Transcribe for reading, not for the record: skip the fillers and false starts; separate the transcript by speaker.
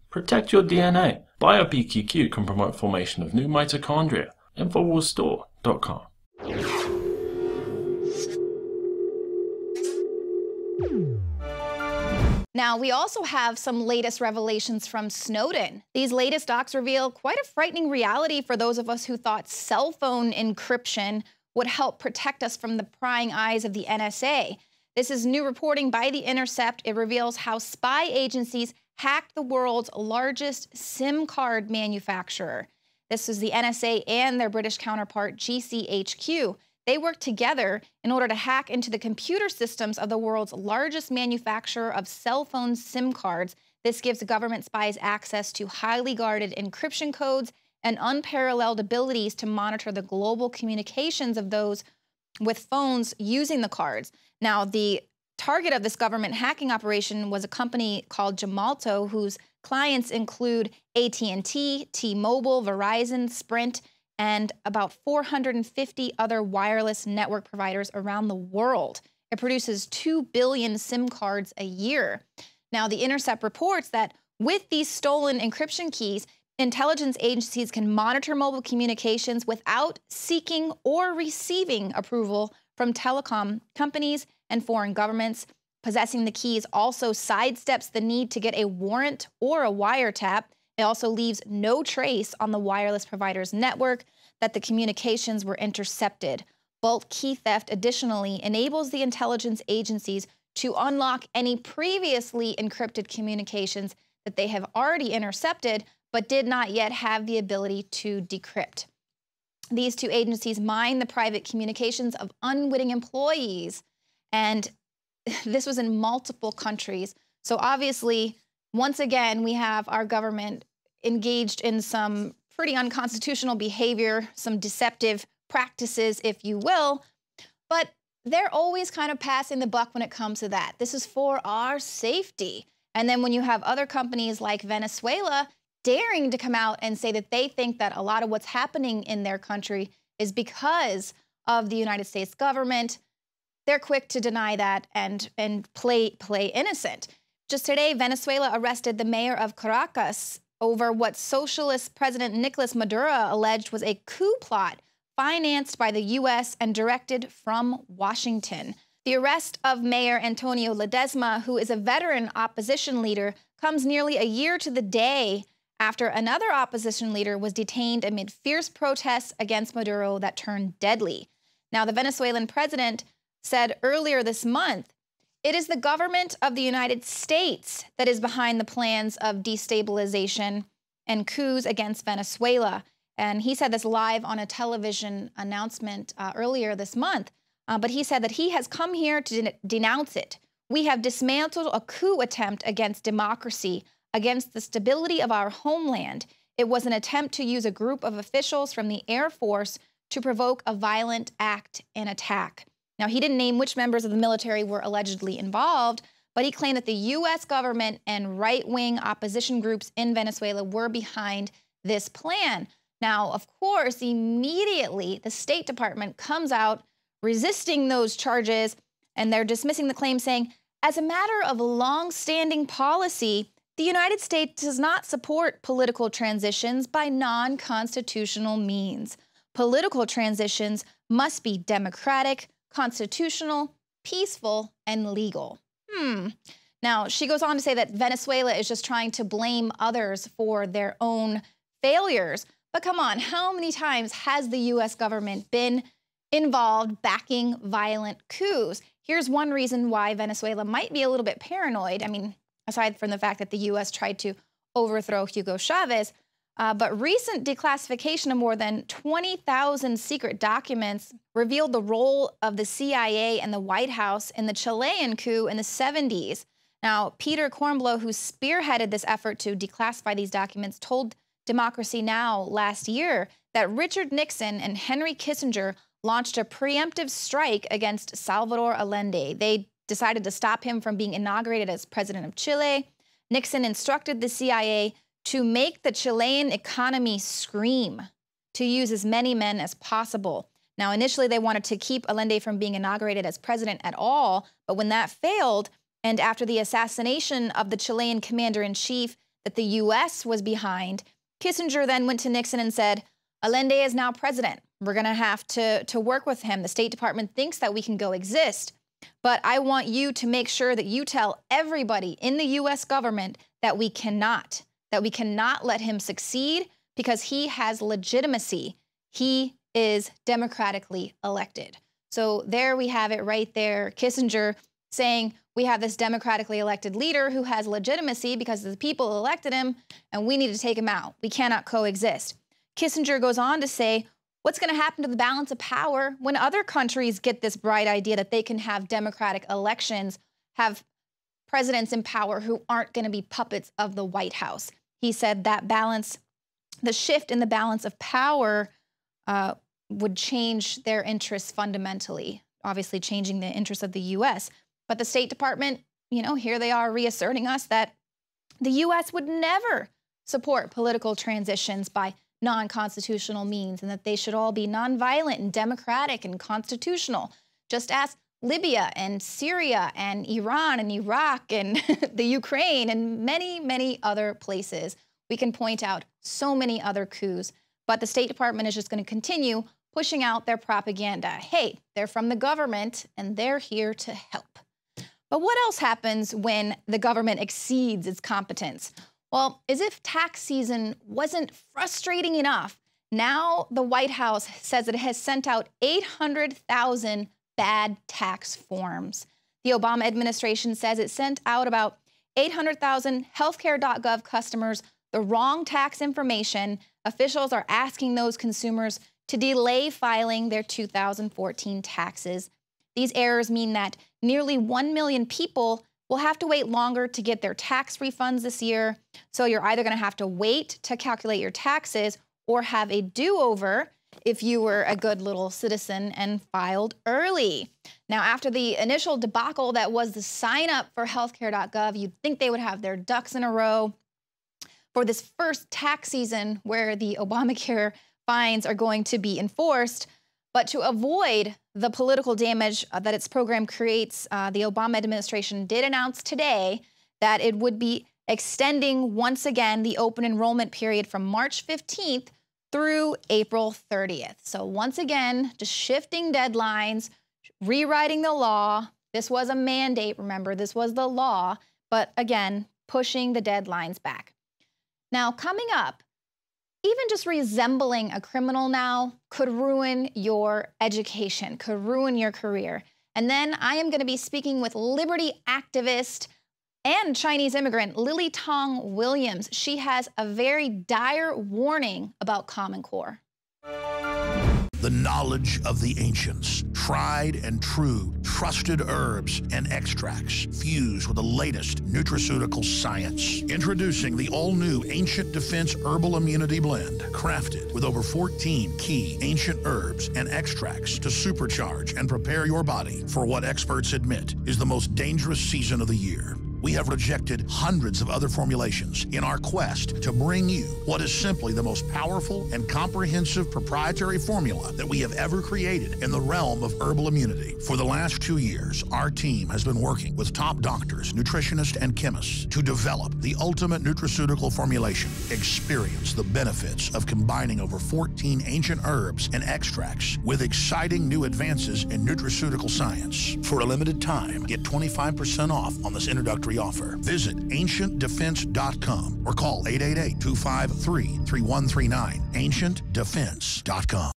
Speaker 1: Protect your DNA. BioPQQ can promote formation of new mitochondria. Infowarsstore.com.
Speaker 2: Now, we also have some latest revelations from Snowden. These latest docs reveal quite a frightening reality for those of us who thought cell phone encryption would help protect us from the prying eyes of the NSA. This is new reporting by The Intercept. It reveals how spy agencies hacked the world's largest SIM card manufacturer. This is the NSA and their British counterpart, GCHQ. They worked together in order to hack into the computer systems of the world's largest manufacturer of cell phone SIM cards. This gives government spies access to highly guarded encryption codes and unparalleled abilities to monitor the global communications of those with phones using the cards. Now, the target of this government hacking operation was a company called Gemalto, whose clients include AT&T, T-Mobile, Verizon, Sprint, and about 450 other wireless network providers around the world. It produces 2 billion SIM cards a year. Now, The Intercept reports that with these stolen encryption keys, intelligence agencies can monitor mobile communications without seeking or receiving approval from telecom companies and foreign governments. Possessing the keys also sidesteps the need to get a warrant or a wiretap. It also leaves no trace on the wireless provider's network that the communications were intercepted. Bulk key theft additionally enables the intelligence agencies to unlock any previously encrypted communications that they have already intercepted but did not yet have the ability to decrypt. These two agencies mine the private communications of unwitting employees, and this was in multiple countries. So obviously, once again, we have our government engaged in some pretty unconstitutional behavior, some deceptive practices, if you will, but they're always kind of passing the buck when it comes to that. This is for our safety. And then when you have other companies like Venezuela daring to come out and say that they think that a lot of what's happening in their country is because of the United States government, they're quick to deny that and play innocent. Just today, Venezuela arrested the mayor of Caracas over what socialist President Nicolas Maduro alleged was a coup plot financed by the U.S. and directed from Washington. The arrest of Mayor Antonio Ledesma, who is a veteran opposition leader, comes nearly a year to the day after another opposition leader was detained amid fierce protests against Maduro that turned deadly. Now, the Venezuelan president said earlier this month, "It is the government of the United States that is behind the plans of destabilization and coups against Venezuela." And he said this live on a television announcement earlier this month. But he said that he has come here to denounce it. "We have dismantled a coup attempt against democracy, against the stability of our homeland. It was an attempt to use a group of officials from the Air Force to provoke a violent act and attack." Now, he didn't name which members of the military were allegedly involved, but he claimed that the U.S. government and right-wing opposition groups in Venezuela were behind this plan. Now, of course, immediately the State Department comes out resisting those charges, and they're dismissing the claim, saying, "As a matter of long-standing policy, the United States does not support political transitions by non-constitutional means. Political transitions must be democratic, constitutional, peaceful, and legal." Now, she goes on to say that Venezuela is just trying to blame others for their own failures. But come on, how many times has the U.S. government been involved backing violent coups? Here's one reason why Venezuela might be a little bit paranoid. I mean, aside from the fact that the U.S. tried to overthrow Hugo Chavez, but recent declassification of more than 20,000 secret documents revealed the role of the CIA and the White House in the Chilean coup in the 70s. Now, Peter Kornbloh, who spearheaded this effort to declassify these documents, told Democracy Now! Last year that Richard Nixon and Henry Kissinger launched a preemptive strike against Salvador Allende. They decided to stop him from being inaugurated as president of Chile. Nixon instructed the CIA to make the Chilean economy scream, to use as many men as possible. Now, initially, they wanted to keep Allende from being inaugurated as president at all, but when that failed, and after the assassination of the Chilean commander-in-chief, that the U.S. was behind, Kissinger then went to Nixon and said, Allende is now president. We're going to have to work with him. The State Department thinks that we can coexist, but I want you to make sure that you tell everybody in the U.S. government that we cannot let him succeed because he has legitimacy. He is democratically elected. So there we have it right there. Kissinger saying we have this democratically elected leader who has legitimacy because the people elected him, and we need to take him out. We cannot coexist. Kissinger goes on to say, what's going to happen to the balance of power when other countries get this bright idea that they can have democratic elections, have presidents in power who aren't going to be puppets of the White House? He said that balance, the shift in the balance of power would change their interests fundamentally, obviously changing the interests of the U.S. But the State Department, here they are reasserting us that the U.S. would never support political transitions by non-constitutional means and that they should all be nonviolent and democratic and constitutional. Just ask Libya and Syria and Iran and Iraq and the Ukraine and many, many other places. We can point out so many other coups, but the State Department is just going to continue pushing out their propaganda. Hey, they're from the government and they're here to help. But what else happens when the government exceeds its competence? Well, as if tax season wasn't frustrating enough, now the White House says it has sent out 800,000 bad tax forms. The Obama administration says it sent out about 800,000 healthcare.gov customers the wrong tax information. Officials are asking those consumers to delay filing their 2014 taxes. These errors mean that nearly 1 million people will have to wait longer to get their tax refunds this year. So you're either going to have to wait to calculate your taxes or have a do-over if you were a good little citizen and filed early. Now, after the initial debacle that was the sign up for healthcare.gov, you'd think they would have their ducks in a row for this first tax season where the Obamacare fines are going to be enforced. But to avoid the political damage that its program creates, the Obama administration did announce today that it would be extending once again the open enrollment period from March 15th through April 30th. So once again, just shifting deadlines, rewriting the law. This was a mandate, remember, this was the law, but again, pushing the deadlines back. Now, coming up, even just resembling a criminal now could ruin your education, could ruin your career. And then I am going to be speaking with liberty activist and Chinese immigrant Lily Tong Williams. She has a very dire warning about Common Core.
Speaker 3: The knowledge of the ancients, tried and true, trusted herbs and extracts fused with the latest nutraceutical science. Introducing the all-new Ancient Defense Herbal Immunity Blend, crafted with over 14 key ancient herbs and extracts to supercharge and prepare your body for what experts admit is the most dangerous season of the year. We have rejected hundreds of other formulations in our quest to bring you what is simply the most powerful and comprehensive proprietary formula that we have ever created in the realm of herbal immunity. For the last 2 years, our team has been working with top doctors, nutritionists, and chemists to develop the ultimate nutraceutical formulation. Experience the benefits of combining over 14 ancient herbs and extracts with exciting new advances in nutraceutical science. For a limited time, get 25% off on this introductory offer. Visit ancientdefense.com or call 888-253-3139. ancientdefense.com.